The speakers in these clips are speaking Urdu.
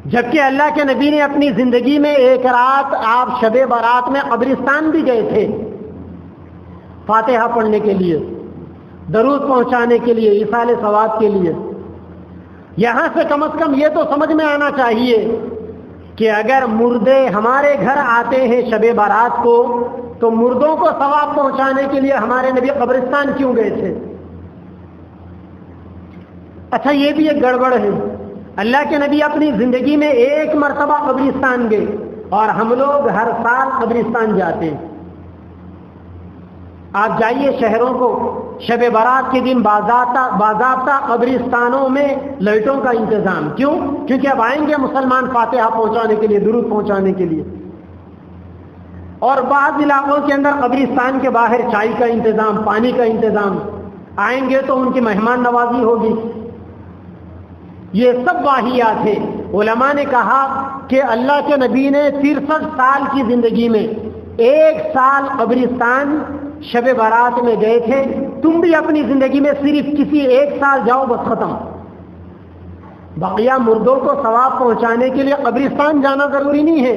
جبکہ اللہ کے نبی نے اپنی زندگی میں ایک رات آپ شب برات میں قبرستان بھی گئے تھے فاتحہ پڑھنے کے لیے، درود پہنچانے کے لیے، ایصال ثواب کے لیے۔ یہاں سے کم از کم یہ تو سمجھ میں آنا چاہیے کہ اگر مردے ہمارے گھر آتے ہیں شب برات کو تو مردوں کو ثواب پہنچانے کے لیے ہمارے نبی قبرستان کیوں گئے تھے؟ اچھا، یہ بھی ایک گڑبڑ ہے۔ اللہ کے نبی اپنی زندگی میں ایک مرتبہ قبرستان گئے اور ہم لوگ ہر سال قبرستان جاتے ہیں۔ آپ جائیے شہروں کو، شب برات کے دن باضابطہ قبرستانوں میں لائٹوں کا انتظام۔ کیوں؟ کیونکہ اب آئیں گے مسلمان فاتحہ پہنچانے کے لیے، درود پہنچانے کے لیے۔ اور بعض علاقوں کے اندر قبرستان کے باہر چائے کا انتظام، پانی کا انتظام، آئیں گے تو ان کی مہمان نوازی ہوگی۔ یہ سب واہیات ہے۔ علماء نے کہا کہ اللہ کے نبی نے 63 سال کی زندگی میں ایک سال قبرستان شب برات میں گئے تھے، تم بھی اپنی زندگی میں صرف کسی ایک سال جاؤ، بس ختم۔ بقیہ مردوں کو ثواب پہنچانے کے لیے قبرستان جانا ضروری نہیں ہے۔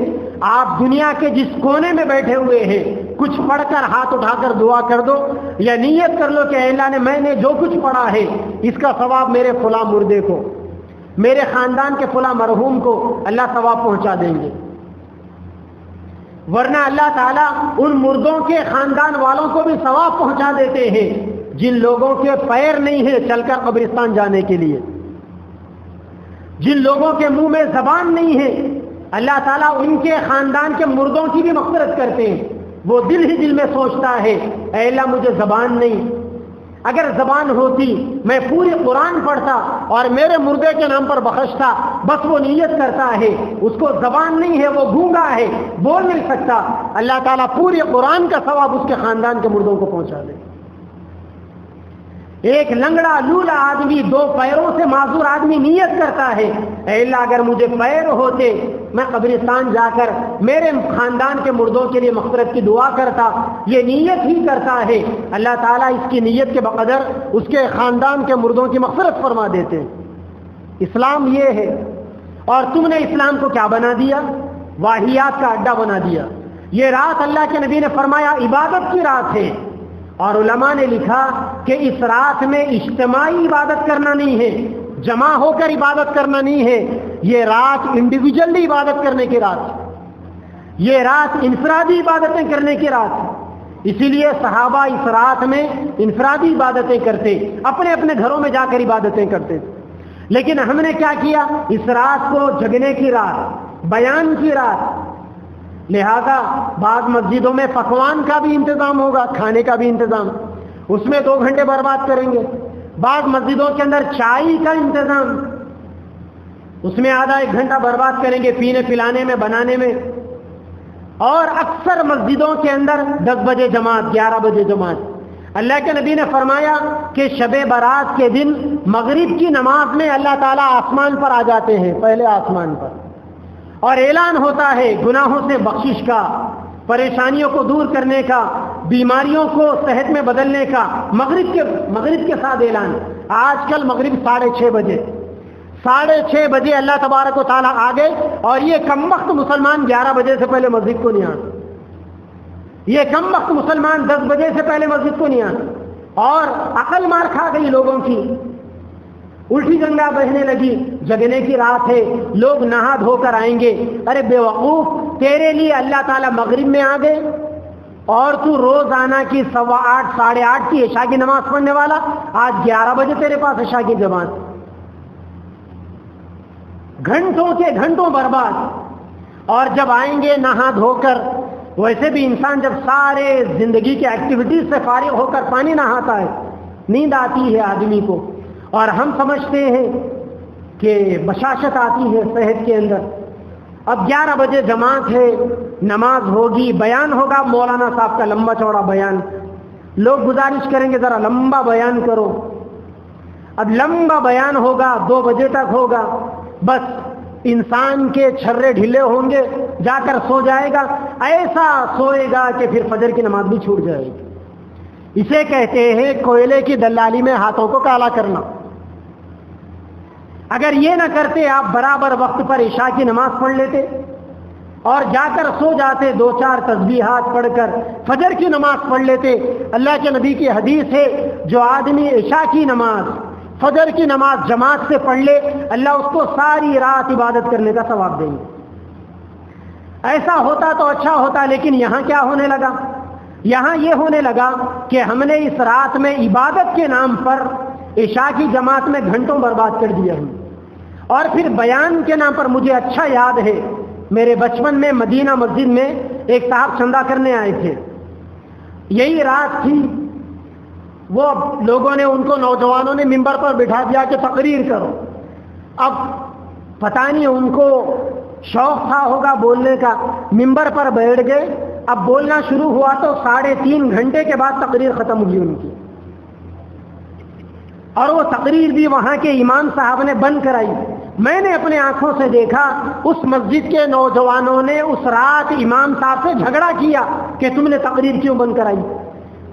آپ دنیا کے جس کونے میں بیٹھے ہوئے ہیں کچھ پڑھ کر ہاتھ اٹھا کر دعا کر دو یا نیت کر لو کہ اے اللہ نے میں نے جو کچھ پڑھا ہے اس کا ثواب میرے فلاں مردے کو، میرے خاندان کے فلاں مرحوم کو اللہ ثواب پہنچا دیں گے۔ ورنہ اللہ تعالیٰ ان مردوں کے خاندان والوں کو بھی ثواب پہنچا دیتے ہیں جن لوگوں کے پیر نہیں ہیں چل کر قبرستان جانے کے لیے، جن لوگوں کے منہ میں زبان نہیں ہے، اللہ تعالیٰ ان کے خاندان کے مردوں کی بھی مغفرت کرتے ہیں۔ وہ دل ہی دل میں سوچتا ہے اے اللہ مجھے زبان نہیں، اگر زبان ہوتی میں پوری قرآن پڑھتا اور میرے مردے کے نام پر بخشتا، بس وہ نیت کرتا ہے، اس کو زبان نہیں ہے، وہ گونگا ہے، بول نہیں سکتا، اللہ تعالیٰ پوری قرآن کا ثواب اس کے خاندان کے مردوں کو پہنچا دے۔ ایک لنگڑا لولا آدمی، 2 پیروں سے معذور آدمی نیت کرتا ہے اے اللہ اگر مجھے پیر ہوتے میں قبرستان جا کر میرے خاندان کے مردوں کے لیے مغفرت کی دعا کرتا، یہ نیت ہی کرتا ہے، اللہ تعالیٰ اس کی نیت کے بقدر اس کے خاندان کے مردوں کی مغفرت فرما دیتے ہیں۔ اسلام یہ ہے، اور تم نے اسلام کو کیا بنا دیا؟ واہیات کا اڈا بنا دیا۔ یہ رات اللہ کے نبی نے فرمایا عبادت کی رات ہے، اور علماء نے لکھا کہ اس رات میں اجتماعی عبادت کرنا نہیں ہے، جمع ہو کر عبادت کرنا نہیں ہے، یہ رات انڈیویجولی عبادت کرنے کی رات، یہ رات انفرادی عبادتیں کرنے کی رات۔ اسی لیے صحابہ اس رات میں انفرادی عبادتیں کرتے، اپنے اپنے گھروں میں جا کر عبادتیں کرتے، لیکن ہم نے کیا کیا؟ اس رات کو جگنے کی رات، بیان کی رات۔ لہذا بعض مسجدوں میں پکوان کا بھی انتظام ہوگا، کھانے کا بھی انتظام، اس میں 2 گھنٹے برباد کریں گے۔ بعض مسجدوں کے اندر چائے کا انتظام، اس میں آدھا 1 گھنٹہ برباد کریں گے پینے پلانے میں، بنانے میں۔ اور اکثر مسجدوں کے اندر 10 بجے جماعت، 11 بجے جماعت۔ اللہ کے نبی نے فرمایا کہ شب برات کے دن مغرب کی نماز میں اللہ تعالیٰ آسمان پر آ جاتے ہیں، پہلے آسمان پر، اور اعلان ہوتا ہے گناہوں سے بخشش کا، پریشانیوں کو دور کرنے کا، بیماریوں کو صحت میں بدلنے کا، مغرب کے ساتھ اعلان۔ آج کل مغرب 6:30 بجے، 6:30 بجے اللہ تبارک و تعالیٰ آ گئے، اور یہ کم وقت مسلمان 11 بجے سے پہلے مسجد کو نہیں آتے، یہ کم وقت مسلمان 10 بجے سے پہلے مسجد کو نہیں آتے، اور عقل مار کھا گئی لوگوں کی، الٹی گنگا بہنے لگی۔ جگنے کی رات ہے، لوگ نہا دھو کر آئیں گے۔ ارے بے وقوف، تیرے لیے اللہ تعالیٰ مغرب میں آ گئے اور تو روزانہ کی 8:15 8:30 کی عشاء کی نماز پڑھنے والا، آج 11 بجے تیرے پاس عشاء کی جماعت۔ گھنٹوں کے گھنٹوں برباد۔ اور جب آئیں گے نہا دھو کر، ویسے بھی انسان جب سارے زندگی کے ایکٹیویٹیز سے فارغ ہو کر پانی نہاتا ہے، نیند آتی ہے آدمی کو، اور ہم سمجھتے ہیں کہ بشاشت آتی ہے صحت کے اندر۔ اب 11 بجے جماعت ہے، نماز ہوگی، بیان ہوگا، مولانا صاحب کا لمبا چوڑا بیان، لوگ گزارش کریں گے ذرا لمبا بیان کرو۔ اب لمبا بیان ہوگا، 2 بجے تک ہوگا، بس انسان کے چھرے ڈھیلے ہوں گے، جا کر سو جائے گا، ایسا سوئے گا کہ پھر فجر کی نماز بھی چھوٹ جائے گی۔ اسے کہتے ہیں کوئلے کی دلالی میں ہاتھوں کو کالا کرنا۔ اگر یہ نہ کرتے آپ برابر وقت پر عشاء کی نماز پڑھ لیتے اور جا کر سو جاتے 2-4 تسبیحات پڑھ کر فجر کی نماز پڑھ لیتے. اللہ کے نبی کی حدیث ہے جو آدمی عشاء کی نماز فجر کی نماز جماعت سے پڑھ لے اللہ اس کو ساری رات عبادت کرنے کا ثواب دیں گے. ایسا ہوتا تو اچھا ہوتا، لیکن یہاں کیا ہونے لگا؟ یہاں یہ ہونے لگا کہ ہم نے اس رات میں عبادت کے نام پر عشاء کی جماعت میں گھنٹوں برباد کر دیا ہوں. اور پھر بیان کے نام پر مجھے اچھا یاد ہے میرے بچپن میں مدینہ مسجد میں ایک صاحب چندہ کرنے آئے تھے. یہی رات تھی، وہ لوگوں نے ان کو نوجوانوں نے ممبر پر بٹھا دیا کہ تقریر کرو. اب پتہ نہیں ان کو شوق تھا ہوگا بولنے کا، ممبر پر بیٹھ گئے. اب بولنا شروع ہوا تو 3.5 گھنٹے کے بعد تقریر ختم ہوئی ان کی. اور وہ تقریر بھی وہاں کے امام صاحب نے بند کرائی. میں نے اپنے آنکھوں سے دیکھا اس مسجد کے نوجوانوں نے اس رات امام صاحب سے جھگڑا کیا کہ تم نے تقریر کیوں بند کرائی.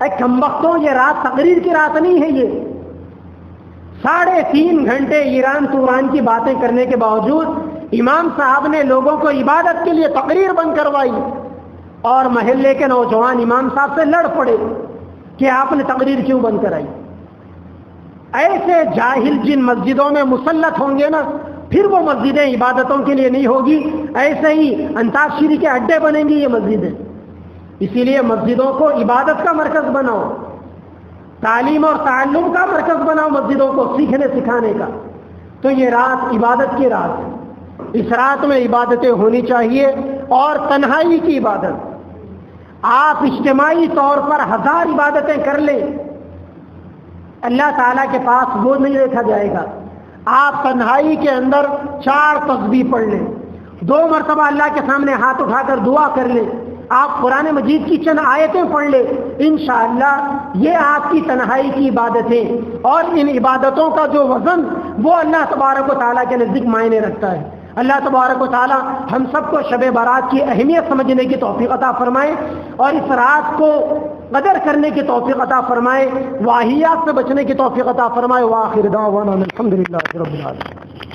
اے کمبختوں، یہ رات تقریر کی رات نہیں ہے. یہ 3.5 گھنٹے ایران توران کی باتیں کرنے کے باوجود امام صاحب نے لوگوں کو عبادت کے لیے تقریر بند کروائی اور محلے کے نوجوان امام صاحب سے لڑ پڑے کہ آپ نے تقریر کیوں بند کرائی. ایسے جاہل جن مسجدوں میں مسلط ہوں گے نا، پھر وہ مسجدیں عبادتوں کے لیے نہیں ہوگی. ایسے ہی انتاکشری کے اڈے بنیں گی یہ مسجدیں. اسی لیے مسجدوں کو عبادت کا مرکز بناؤ، تعلیم اور تعلم کا مرکز بناؤ مسجدوں کو، سیکھنے سکھانے کا. تو یہ رات عبادت کی رات ہے. اس رات میں عبادتیں ہونی چاہیے اور تنہائی کی عبادت. آپ اجتماعی طور پر 1000 عبادتیں کر لیں، اللہ تعالیٰ کے پاس وہ نہیں دیکھا جائے گا. آپ تنہائی کے اندر 4 تسبیح پڑھ لیں، 2 مرتبہ اللہ کے سامنے ہاتھ اٹھا کر دعا کر لیں، آپ قرآن مجید کی چند آیتیں پڑھ لیں، انشاءاللہ یہ آپ کی تنہائی کی عبادتیں. اور ان عبادتوں کا جو وزن وہ اللہ تبارک و تعالیٰ کے نزدیک معنی رکھتا ہے. اللہ تبارک و تعالیٰ ہم سب کو شب برات کی اہمیت سمجھنے کی توفیق عطا فرمائے اور اس رات کو قدر کرنے کی توفیق عطا فرمائے، واہیات سے بچنے کی توفیق عطا فرمائے. وآخر دعوانا الحمدللہ رب العالمین.